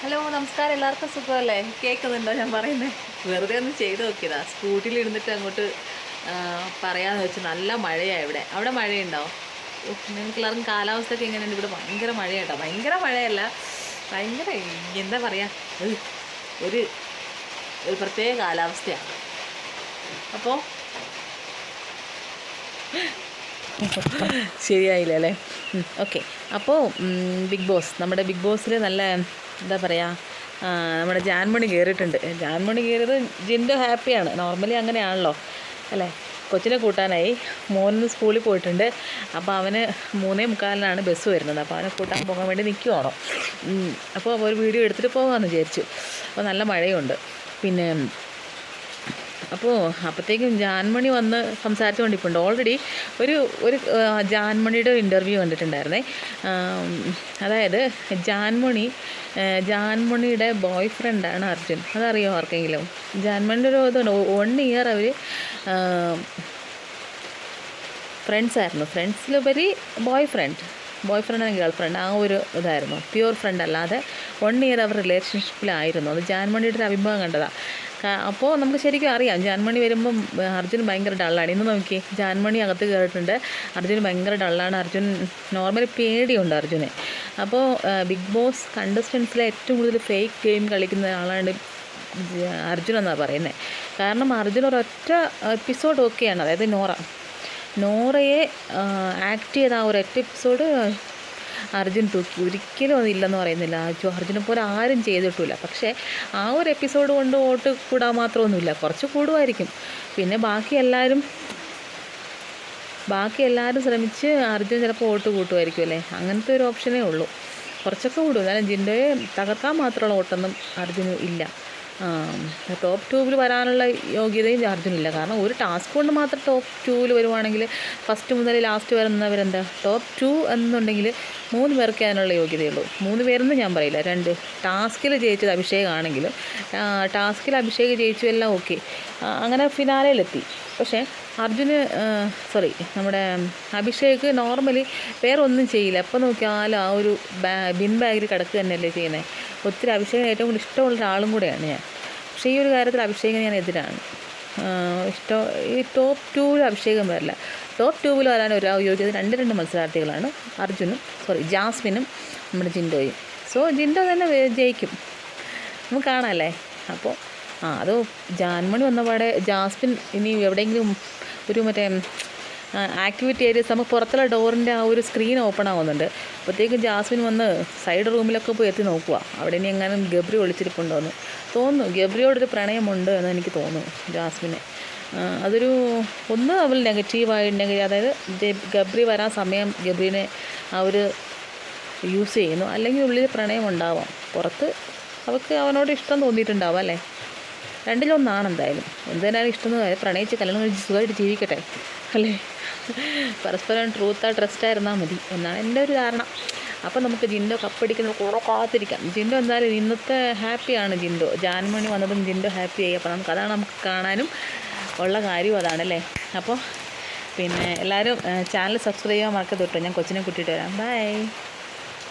Hello നമസ്കാരം, എല്ലാവർക്കും സുഖമല്ലേ? കേൾക്കുന്നുണ്ടോ ഞാൻ പറയുന്നത്? വെറുതെ ഒന്ന് ചെയ്ത് നോക്കിയതാ. സ്കൂട്ടിയിൽ ഇരുന്നിട്ട് അങ്ങോട്ട് പറയാമെന്ന് വെച്ച്. നല്ല മഴയാണ് ഇവിടെ. അവിടെ മഴയുണ്ടോ? നിങ്ങൾക്ക് എല്ലാവർക്കും കാലാവസ്ഥയൊക്കെ എങ്ങനെയുണ്ട്? ഇവിടെ ഭയങ്കര മഴയാട്ടോ. ഭയങ്കര മഴയല്ല, ഭയങ്കര എന്താ പറയുക, ഒരു ഒരു പ്രത്യേക കാലാവസ്ഥയാണ്. അപ്പോൾ ശരിയായില്ല അല്ലേ? ഓക്കെ. അപ്പോൾ നമ്മുടെ ബിഗ് ബോസിൽ നല്ല എന്താ പറയുക, നമ്മുടെ ജാൻമണി കയറിയിട്ടുണ്ട്. ജാൻമണി കയറിയത് ജിൻഡോ ഹാപ്പിയാണ്. നോർമലി അങ്ങനെയാണല്ലോ അല്ലേ? കൊച്ചിനെ കൂട്ടാനായി. മോനിന്ന് സ്കൂളിൽ പോയിട്ടുണ്ട്. അപ്പോൾ അവന് 3:45 ബസ് വരുന്നത്. അപ്പോൾ അവനെ കൂട്ടാൻ പോകാൻ വേണ്ടി നിൽക്കുവാണോ. അപ്പോൾ ഒരു വീഡിയോ എടുത്തിട്ട് പോകാമെന്ന് വിചാരിച്ചു. അപ്പോൾ നല്ല മഴയുണ്ട്. പിന്നെ അപ്പോഴത്തേക്കും ജാൻമണി വന്ന് സംസാരിച്ചുകൊണ്ടിരിപ്പുണ്ട്. ഓൾറെഡി ഒരു ഒരു ജാൻമണിയുടെ ഇൻ്റർവ്യൂ കണ്ടിട്ടുണ്ടായിരുന്നേ. അതായത് ജാൻമണിയുടെ ബോയ് ഫ്രണ്ടാണ് അർജുൻ. അതറിയോ ആർക്കെങ്കിലും? ജാൻമണിയുടെ ഒരു ഇതുണ്ട്. 1 ഇയർ അവർ ഫ്രണ്ട്സായിരുന്നു. ഫ്രണ്ട്സിലുപരി boyfriend and girlfriend, ആ ഒരു ഇതായിരുന്നു. പ്യുവർ ഫ്രണ്ട് അല്ലാതെ 1 ഇയർ അവർ റിലേഷൻഷിപ്പിലായിരുന്നു. അത് ജാൻമണിയുടെ ഒരു അഭിമുഖം കണ്ടതാണ്. അപ്പോൾ നമുക്ക് ശരിക്കും അറിയാം, ജാൻമണി വരുമ്പം അർജുൻ ഭയങ്കര ഡള്ളാണ്. ഇന്ന് നോക്കി, ജാൻമണി അകത്ത് കയറിയിട്ടുണ്ട്. അർജുൻ ഭയങ്കര ഡള്ളാണ്. അർജുൻ നോർമലി പേടിയുണ്ട് അർജുന്. അപ്പോൾ ബിഗ് ബോസ് കണ്ടസ്റ്റൻസിലെ ഏറ്റവും കൂടുതൽ ഫേക്ക് ഗെയിം കളിക്കുന്ന ആളാണ് അർജുൻ എന്നാണ് പറയുന്നത്. കാരണം അർജുൻ ഒരൊറ്റ എപ്പിസോഡ് ഓക്കെയാണ്. അതായത് നോറയെ ആക്ട് ചെയ്ത ആ ഒരൊറ്റ എപ്പിസോഡ് അർജുൻ തൂക്കി. ഒരിക്കലും അതില്ലെന്ന് പറയുന്നില്ല. അർജുനെ പോലെ ആരും ചെയ്തിട്ടില്ല. പക്ഷേ ആ ഒരു എപ്പിസോഡ് കൊണ്ട് വോട്ട് കൂടാൻ മാത്രമൊന്നുമില്ല. കുറച്ച് കൂടുമായിരിക്കും. പിന്നെ ബാക്കി എല്ലാവരും ശ്രമിച്ച് അർജുൻ ചിലപ്പോൾ വോട്ട് കൂട്ടുമായിരിക്കും അല്ലേ? അങ്ങനത്തെ ഒരു ഓപ്ഷനേ ഉള്ളൂ. കുറച്ചൊക്കെ കൂടും. എന്നാലും ജിൻഡോയെ തകർക്കാൻ മാത്രമുള്ള വോട്ടൊന്നും അർജുന് ഇല്ല. ടോപ്പ് 2 വരാനുള്ള യോഗ്യതയും അർജുനില്ല. കാരണം ഒരു ടാസ്ക് കൊണ്ട് മാത്രം ടോപ്പ് 2 വരുവാണെങ്കിൽ ഫസ്റ്റ് മുതൽ ലാസ്റ്റ് വരുന്നവരെന്താ ടോപ്പ് 2 എന്നുണ്ടെങ്കിൽ 3 പേർക്കേ അതിനുള്ള യോഗ്യതയുള്ളൂ. 3 പേരെന്ന് ഞാൻ പറയില്ല, 2. ടാസ്കിൽ ജയിച്ചത് അഭിഷേകാണെങ്കിലും ടാസ്കിൽ അഭിഷേക് ജയിച്ചു, എല്ലാം ഓക്കെ. അങ്ങനെ ഫിനാലയിലെത്തി. പക്ഷേ നമ്മുടെ അഭിഷേക് നോർമലി വേറെ ഒന്നും ചെയ്യില്ല. എപ്പോൾ നോക്കിയാലും ആ ഒരു ബിൻ ബാഗിൽ കിടക്കുക തന്നെയല്ലേ ചെയ്യുന്നത്. ഒത്തിരി അഭിഷേകിന് ഏറ്റവും കൂടുതൽ ഇഷ്ടമുള്ള ഒരാളും കൂടെയാണ് ഞാൻ. പക്ഷേ ഈ ഒരു കാര്യത്തിൽ അഭിഷേകിന് ഞാൻ എതിരാണ്. ഈ ടോപ്പ് 2 അഭിഷേകം വരില്ല. ടോപ്പ് 2 വരാൻ ഒരു യോഗ്യത 2 മത്സരാർത്ഥികളാണ്, ജാസ്മിനും നമ്മുടെ ജിൻഡോയും. സോ ജിൻഡോ തന്നെ ജയിക്കും, നമുക്ക് കാണാമല്ലേ? അപ്പോൾ അത് ജാൻമണി വന്നപാടെ ജാസ്മിൻ ഇനി എവിടെയെങ്കിലും ഒരു ആക്ടിവിറ്റി ഏരിയസ്, നമുക്ക് പുറത്തുള്ള ഡോറിൻ്റെ ആ ഒരു സ്ക്രീൻ ഓപ്പൺ ആവുന്നുണ്ട്. അപ്പോഴത്തേക്കും ജാസ്മിൻ വന്ന് സൈഡ് റൂമിലൊക്കെ പോയി എത്തി നോക്കുക, അവിടെ ഇനി എങ്ങാനും ഗബ്രി ഒളിച്ചിരിപ്പുണ്ടോ എന്ന് തോന്നുന്നു. ഗബ്രിയോടൊരു പ്രണയമുണ്ട് എന്ന് എനിക്ക് തോന്നുന്നു ജാസ്മിന്. അതൊരു അവൾ നെഗറ്റീവായിട്ടുണ്ടെങ്കിൽ, അതായത് ഗബ്രി വരാൻ സമയം ഗബ്രീനെ അവർ യൂസ് ചെയ്യുന്നു, അല്ലെങ്കിൽ ഉള്ളിൽ പ്രണയം ഉണ്ടാവാം. പുറത്ത് അവൾക്ക് അവനോട് ഇഷ്ടം തോന്നിയിട്ടുണ്ടാവാം അല്ലേ? 2-1 എന്തായാലും. എന്തായാലും ഇഷ്ടം പ്രണയിച്ച് കല്യാണം കഴിച്ച് സുഖമായിട്ട് ജീവിക്കട്ടെ അല്ലേ? പരസ്പരം ട്രസ്റ്റായിരുന്നാൽ മതി എന്നാണ് എൻ്റെ ഒരു ധാരണ. അപ്പോൾ നമുക്ക് ജിൻഡോ കപ്പടിക്കുന്ന കൂടെ കാത്തിരിക്കാം. ജിൻഡോ എന്തായാലും ഇന്നത്തെ ഹാപ്പിയാണ്. ജാൻമണി വന്നതും ജിൻഡോ ഹാപ്പിയായി. അപ്പോൾ അതാണ് നമുക്ക് കാണാനും ഉള്ള കാര്യം അതാണല്ലേ. അപ്പോൾ പിന്നെ എല്ലാവരും ചാനൽ സബ്സ്ക്രൈബ് ചെയ്യാൻ മറക്കരുത് കേട്ടോ. ഞാൻ കൊച്ചിനെ കൂട്ടിയിട്ട് വരാം. ബൈ.